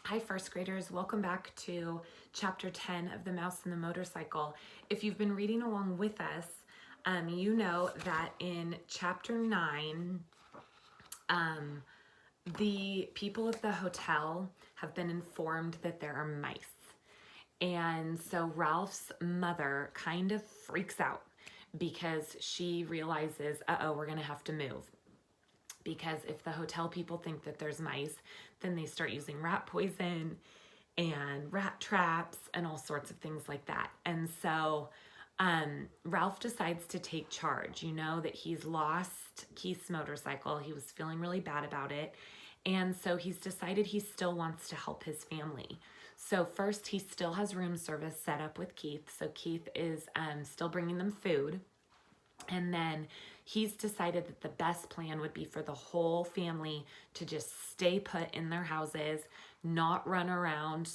Hi, first graders. Welcome back to chapter 10 of The Mouse and the Motorcycle. If you've been reading along with us, you know that in chapter 9, the people of the hotel have been informed that there are mice. And so Ralph's mother kind of freaks out because she realizes, uh-oh, we're going to have to move. Because if the hotel people think that there's mice, then they start using rat poison and rat traps and all sorts of things like that. And so Ralph decides to take charge. You know that he's lost Keith's motorcycle. He was feeling really bad about it. And so he's decided he still wants to help his family. So first, he still has room service set up with Keith. So Keith is still bringing them food. And then he's decided that the best plan would be for the whole family to just stay put in their houses, not run around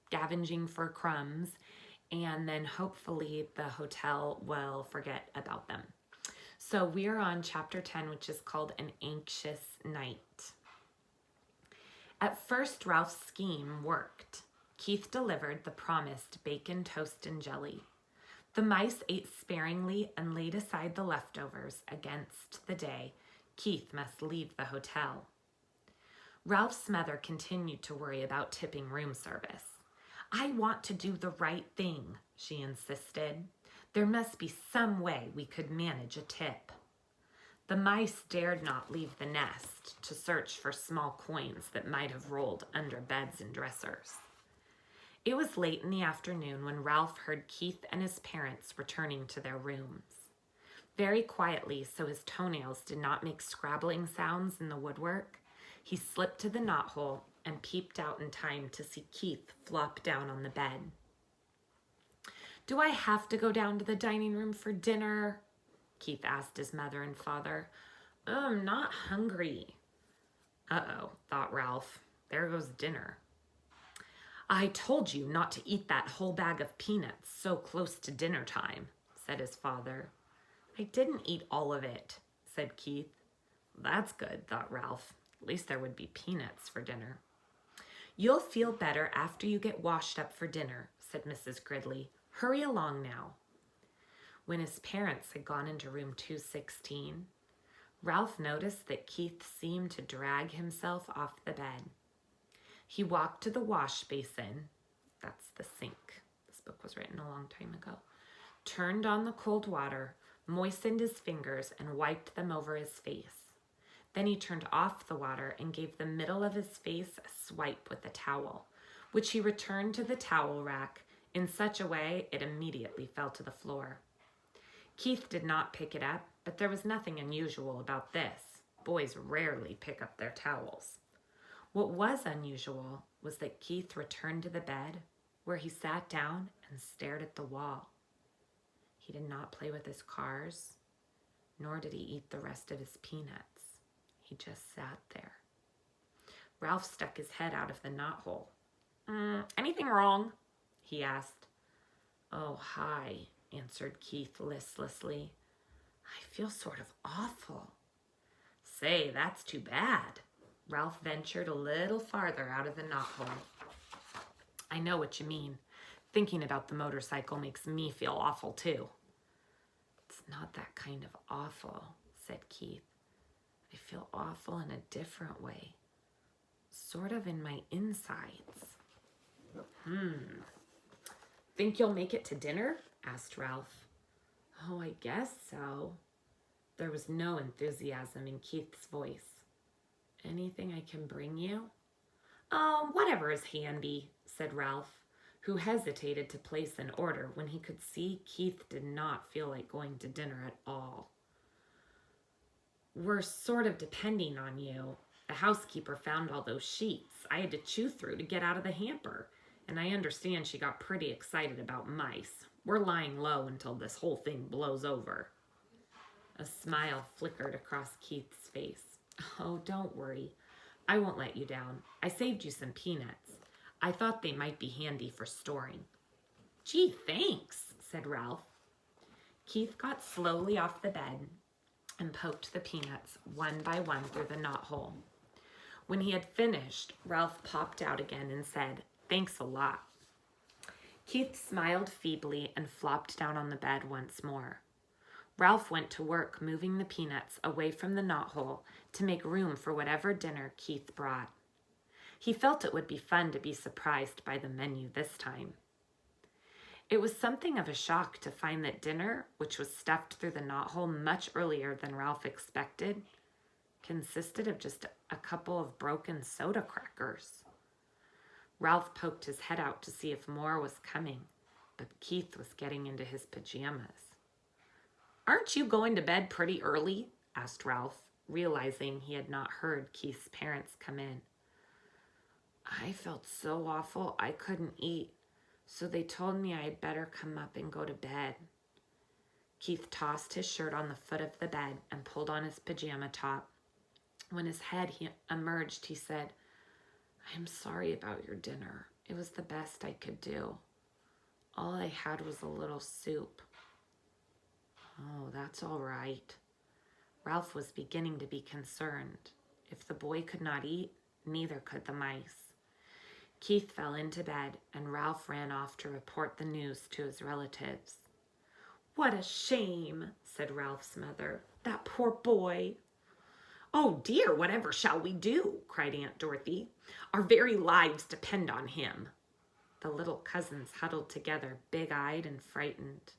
scavenging for crumbs, and then hopefully the hotel will forget about them. So we're on chapter 10, which is called An Anxious Night. At first, Ralph's scheme worked. Keith delivered the promised bacon, toast, and jelly. The mice ate sparingly and laid aside the leftovers against the day Keith must leave the hotel. Ralph's mother continued to worry about tipping room service. I want to do the right thing, she insisted. There must be some way we could manage a tip. The mice dared not leave the nest to search for small coins that might have rolled under beds and dressers. It was late in the afternoon when Ralph heard Keith and his parents returning to their rooms. Very quietly, so his toenails did not make scrabbling sounds in the woodwork, he slipped to the knothole and peeped out in time to see Keith flop down on the bed. Do I have to go down to the dining room for dinner? Keith asked his mother and father. I'm not hungry. Uh-oh, thought Ralph. There goes dinner. I told you not to eat that whole bag of peanuts so close to dinner time, said his father. I didn't eat all of it, said Keith. That's good, thought Ralph. At least there would be peanuts for dinner. You'll feel better after you get washed up for dinner, said Mrs. Gridley. Hurry along now. When his parents had gone into room 216, Ralph noticed that Keith seemed to drag himself off the bed. He walked to the wash basin, that's the sink, this book was written a long time ago, turned on the cold water, moistened his fingers, and wiped them over his face. Then he turned off the water and gave the middle of his face a swipe with a towel, which he returned to the towel rack in such a way it immediately fell to the floor. Keith did not pick it up, but there was nothing unusual about this. Boys rarely pick up their towels. What was unusual was that Keith returned to the bed, where he sat down and stared at the wall. He did not play with his cars, nor did he eat the rest of his peanuts. He just sat there. Ralph stuck his head out of the knothole. Anything wrong? He asked. Oh, hi, answered Keith listlessly. I feel sort of awful. Say, that's too bad. Ralph ventured a little farther out of the knothole. I know what you mean. Thinking about the motorcycle makes me feel awful too. It's not that kind of awful, said Keith. I feel awful in a different way. Sort of in my insides. Think you'll make it to dinner? Asked Ralph. Oh, I guess so. There was no enthusiasm in Keith's voice. Anything I can bring you? Oh, whatever is handy, said Ralph, who hesitated to place an order when he could see Keith did not feel like going to dinner at all. We're sort of depending on you. The housekeeper found all those sheets I had to chew through to get out of the hamper, and I understand she got pretty excited about mice. We're lying low until this whole thing blows over. A smile flickered across Keith's face. Oh, don't worry. I won't let you down. I saved you some peanuts. I thought they might be handy for storing. Gee, thanks, said Ralph. Keith got slowly off the bed and poked the peanuts one by one through the knothole. When he had finished, Ralph popped out again and said, "Thanks a lot." Keith smiled feebly and flopped down on the bed once more. Ralph went to work moving the peanuts away from the knothole to make room for whatever dinner Keith brought. He felt it would be fun to be surprised by the menu this time. It was something of a shock to find that dinner, which was stuffed through the knothole much earlier than Ralph expected, consisted of just a couple of broken soda crackers. Ralph poked his head out to see if more was coming, but Keith was getting into his pajamas. "Aren't you going to bed pretty early?" asked Ralph, realizing he had not heard Keith's parents come in. "I felt so awful I couldn't eat, so they told me I'd better come up and go to bed." Keith tossed his shirt on the foot of the bed and pulled on his pajama top. When his head emerged, he said, "I'm sorry about your dinner. It was the best I could do. All I had was a little soup." "Oh, that's all right." Ralph was beginning to be concerned. If the boy could not eat, neither could the mice. Keith fell into bed, and Ralph ran off to report the news to his relatives. "What a shame," said Ralph's mother. "That poor boy." "Oh dear, whatever shall we do?" cried Aunt Dorothy. "Our very lives depend on him." The little cousins huddled together, big-eyed and frightened.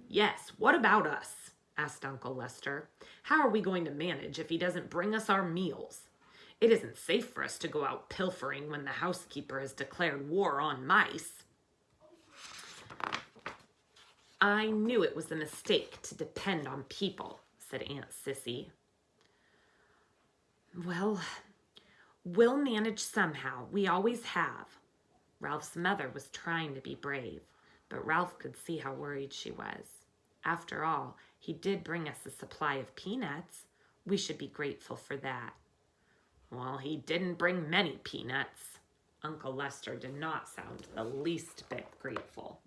"Yes, what about us?" asked Uncle Lester. "How are we going to manage if he doesn't bring us our meals? It isn't safe for us to go out pilfering when the housekeeper has declared war on mice." "I knew it was a mistake to depend on people," said Aunt Sissy. "Well, we'll manage somehow. We always have." Ralph's mother was trying to be brave, but Ralph could see how worried she was. After all, he did bring us a supply of peanuts. We should be grateful for that. "Well, he didn't bring many peanuts." Uncle Lester did not sound the least bit grateful.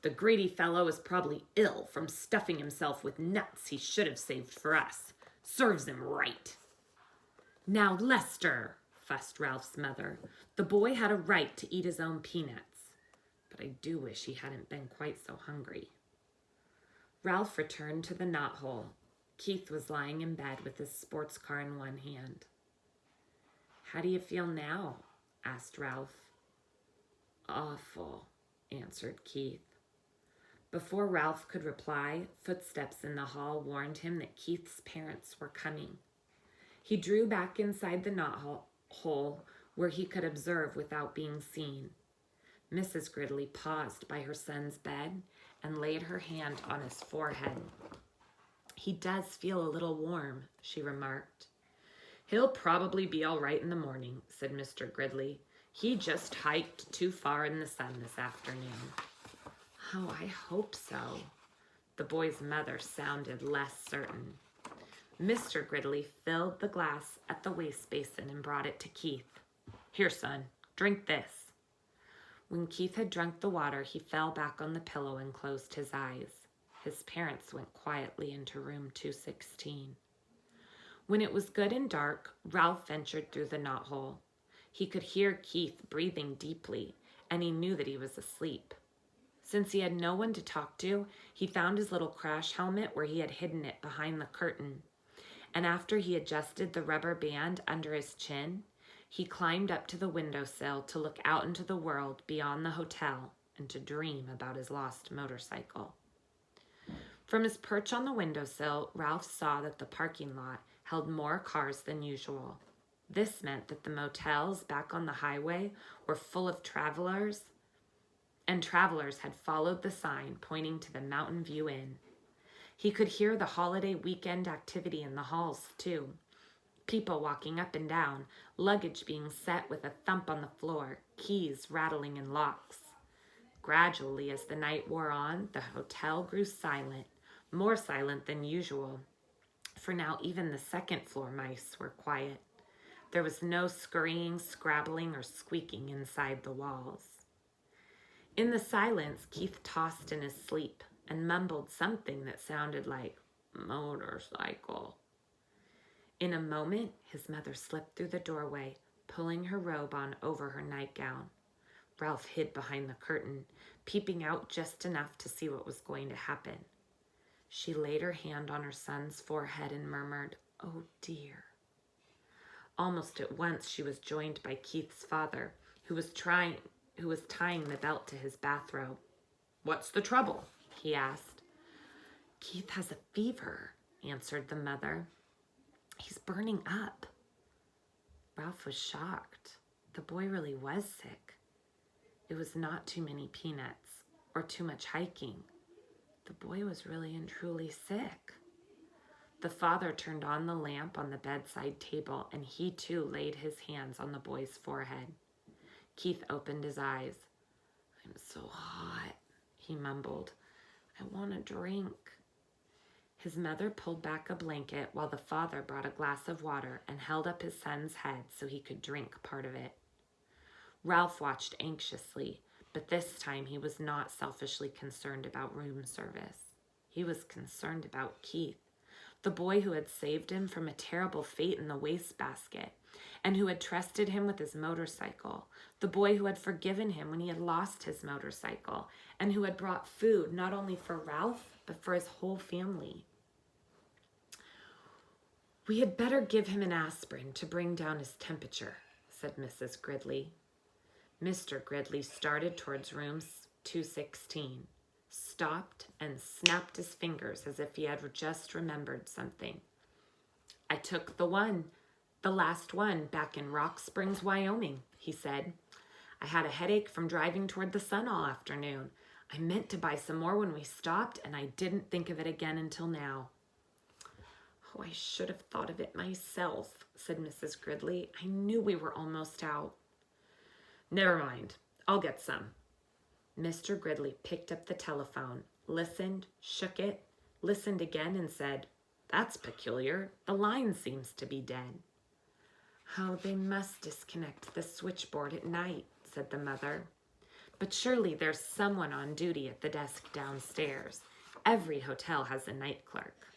"The greedy fellow is probably ill from stuffing himself with nuts he should have saved for us. Serves him right." "Now, Lester," fussed Ralph's mother, "the boy had a right to eat his own peanuts. But I do wish he hadn't been quite so hungry." Ralph returned to the knothole. Keith was lying in bed with his sports car in one hand. "How do you feel now?" asked Ralph. "Awful," answered Keith. Before Ralph could reply, footsteps in the hall warned him that Keith's parents were coming. He drew back inside the knothole where he could observe without being seen. Mrs. Gridley paused by her son's bed and laid her hand on his forehead. "He does feel a little warm," she remarked. "He'll probably be all right in the morning," said Mr. Gridley. "He just hiked too far in the sun this afternoon." "Oh, I hope so." The boy's mother sounded less certain. Mr. Gridley filled the glass at the waste basin and brought it to Keith. "Here, son, drink this." When Keith had drunk the water, he fell back on the pillow and closed his eyes. His parents went quietly into room 216. When it was good and dark, Ralph ventured through the knothole. He could hear Keith breathing deeply, and he knew that he was asleep. Since he had no one to talk to, he found his little crash helmet where he had hidden it behind the curtain. And after he adjusted the rubber band under his chin, he climbed up to the windowsill to look out into the world beyond the hotel and to dream about his lost motorcycle. From his perch on the windowsill, Ralph saw that the parking lot held more cars than usual. This meant that the motels back on the highway were full of travelers, and travelers had followed the sign pointing to the Mountain View Inn. He could hear the holiday weekend activity in the halls, too. People walking up and down, luggage being set with a thump on the floor, keys rattling in locks. Gradually, as the night wore on, the hotel grew silent, more silent than usual, for now even the second-floor mice were quiet. There was no scurrying, scrabbling, or squeaking inside the walls. In the silence, Keith tossed in his sleep and mumbled something that sounded like motorcycle. In a moment, his mother slipped through the doorway, pulling her robe on over her nightgown. Ralph hid behind the curtain, peeping out just enough to see what was going to happen. She laid her hand on her son's forehead and murmured, "Oh dear." Almost at once she was joined by Keith's father, who was tying the belt to his bathrobe. "What's the trouble?" he asked. "Keith has a fever," answered the mother. "He's burning up." Ralph was shocked. The boy really was sick. It was not too many peanuts or too much hiking. The boy was really and truly sick. The father turned on the lamp on the bedside table, and he too laid his hands on the boy's forehead. Keith opened his eyes. "I'm so hot," he mumbled. "I want a drink." His mother pulled back a blanket while the father brought a glass of water and held up his son's head so he could drink part of it. Ralph watched anxiously, but this time he was not selfishly concerned about room service. He was concerned about Keith, the boy who had saved him from a terrible fate in the wastebasket, and who had trusted him with his motorcycle, the boy who had forgiven him when he had lost his motorcycle, and who had brought food not only for Ralph, but for his whole family. "We had better give him an aspirin to bring down his temperature," said Mrs. Gridley. Mr. Gridley started towards room 216, stopped, and snapped his fingers as if he had just remembered something. "I took the last one back in Rock Springs, Wyoming," he said. "I had a headache from driving toward the sun all afternoon. I meant to buy some more when we stopped, and I didn't think of it again until now." "Oh, I should have thought of it myself," said Mrs. Gridley. "I knew we were almost out." "Never mind, I'll get some." Mr. Gridley picked up the telephone, listened, shook it, listened again, and said, "That's peculiar. The line seems to be dead." "Oh, they must disconnect the switchboard at night," said the mother. "But surely there's someone on duty at the desk downstairs. Every hotel has a night clerk."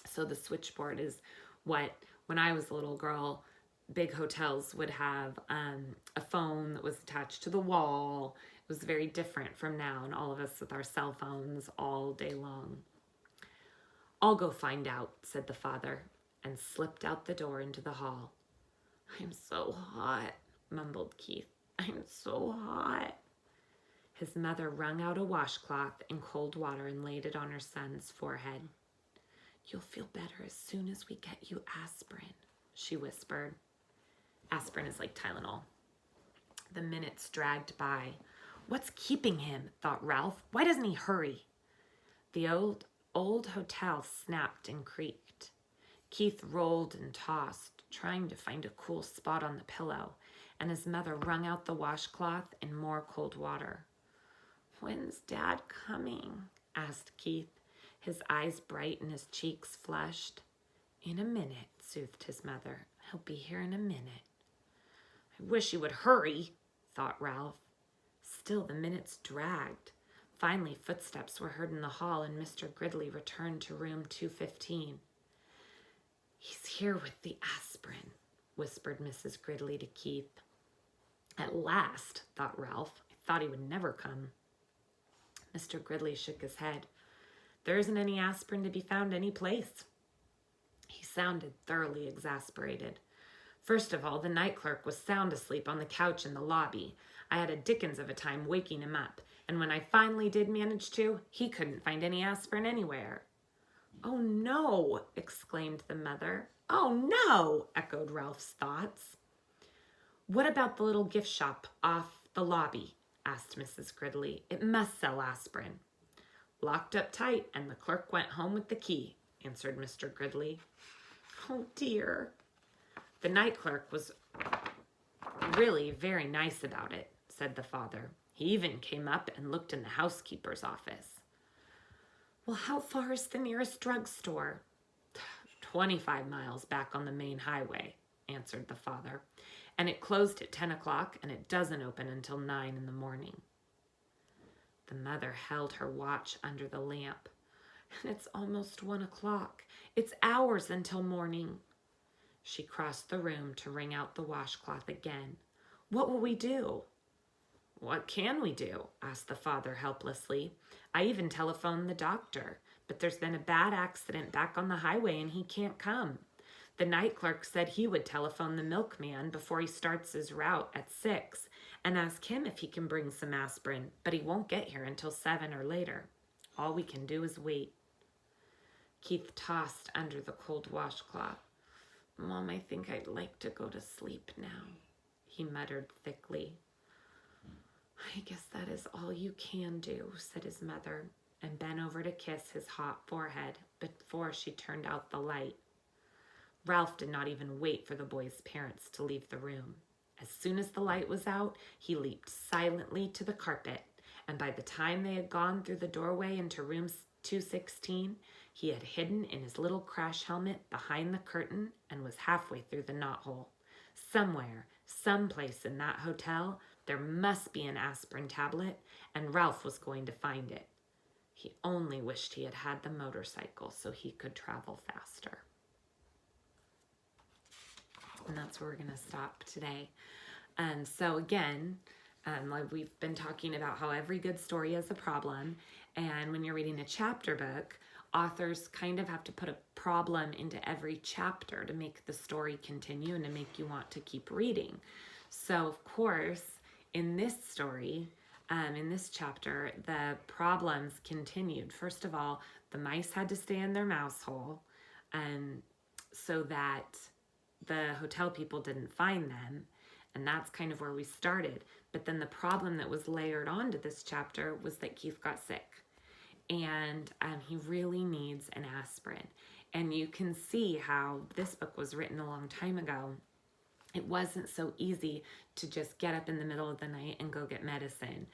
So the switchboard is what, when I was a little girl, big hotels would have a phone that was attached to the wall. It was very different from now, and all of us with our cell phones all day long. "I'll go find out," said the father, and slipped out the door into the hall. "I'm so hot," mumbled Keith. "I'm so hot." His mother wrung out a washcloth in cold water and laid it on her son's forehead. "You'll feel better as soon as we get you aspirin," she whispered. Aspirin is like Tylenol. The minutes dragged by. "What's keeping him?" thought Ralph. "Why doesn't he hurry?" The old hotel snapped and creaked. Keith rolled and tossed, trying to find a cool spot on the pillow, and his mother wrung out the washcloth in more cold water. "When's Dad coming?" asked Keith, his eyes bright and his cheeks flushed. "In a minute," soothed his mother. "He'll be here in a minute." "I wish he would hurry," thought Ralph. Still the minutes dragged. Finally, footsteps were heard in the hall, and Mr. Gridley returned to room 215. "He's here with the aspirin," whispered Mrs. Gridley to Keith. "At last," thought Ralph. "I thought he would never come." Mr. Gridley shook his head. "There isn't any aspirin to be found any place." He sounded thoroughly exasperated. "First of all, the night clerk was sound asleep on the couch in the lobby. I had a dickens of a time waking him up, and when I finally did manage to, he couldn't find any aspirin anywhere." "Oh, no!" exclaimed the mother. "Oh, no!" echoed Ralph's thoughts. "What about the little gift shop off the lobby?" asked Mrs. Gridley. "It must sell aspirin." "Locked up tight, and the clerk went home with the key," answered Mr. Gridley. "Oh, dear." "The night clerk was really very nice about it," said the father. "He even came up and looked in the housekeeper's office." "Well, how far is the nearest drugstore?" 25 miles back on the main highway," answered the father. "And it closed at 10 o'clock, and it doesn't open until 9 in the morning." The mother held her watch under the lamp. "And it's almost 1 o'clock. It's hours until morning." She crossed the room to wring out the washcloth again. What will we do? What can we do? Asked the father helplessly. I even telephoned the doctor, but there's been a bad accident back on the highway and he can't come. The night clerk said he would telephone the milkman before he starts his route at 6 and ask him if he can bring some aspirin, but he won't get here until 7 or later. All we can do is wait. Keith tossed under the cold washcloth. Mom, I think I'd like to go to sleep now, he muttered thickly. I guess that is all you can do, said his mother, and bent over to kiss his hot forehead before she turned out the light. Ralph did not even wait for the boy's parents to leave the room. As soon as the light was out, he leaped silently to the carpet, and by the time they had gone through the doorway into room 216, he had hidden in his little crash helmet behind the curtain and was halfway through the knothole. Somewhere, someplace in that hotel, there must be an aspirin tablet, and Ralph was going to find it. He only wished he had had the motorcycle so he could travel faster. And that's where we're going to stop today. So again, like we've been talking about how every good story has a problem. And when you're reading a chapter book, authors kind of have to put a problem into every chapter to make the story continue and to make you want to keep reading. So of course, in this story, in this chapter, the problems continued. First of all, the mice had to stay in their mouse hole so that the hotel people didn't find them. And that's kind of where we started. But then the problem that was layered onto this chapter was that Keith got sick. And he really needs an aspirin. And you can see how this book was written a long time ago. It wasn't so easy to just get up in the middle of the night and go get medicine.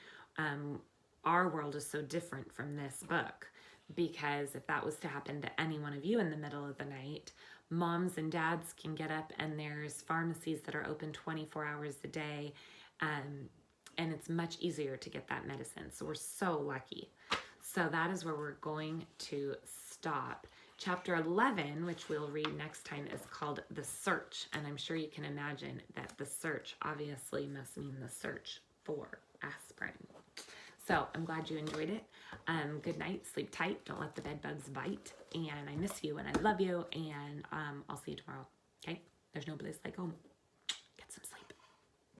Our world is so different from this book, because if that was to happen to any one of you in the middle of the night, moms and dads can get up and there's pharmacies that are open 24 hours a day, and it's much easier to get that medicine. So we're so lucky. So that is where we're going to stop. Chapter 11, which we'll read next time, is called The Search. And I'm sure you can imagine that the search obviously must mean the search for aspirin. So I'm glad you enjoyed it. Good night, sleep tight, don't let the bed bugs bite. And I miss you and I love you, and I'll see you tomorrow. Okay? There's no place like home.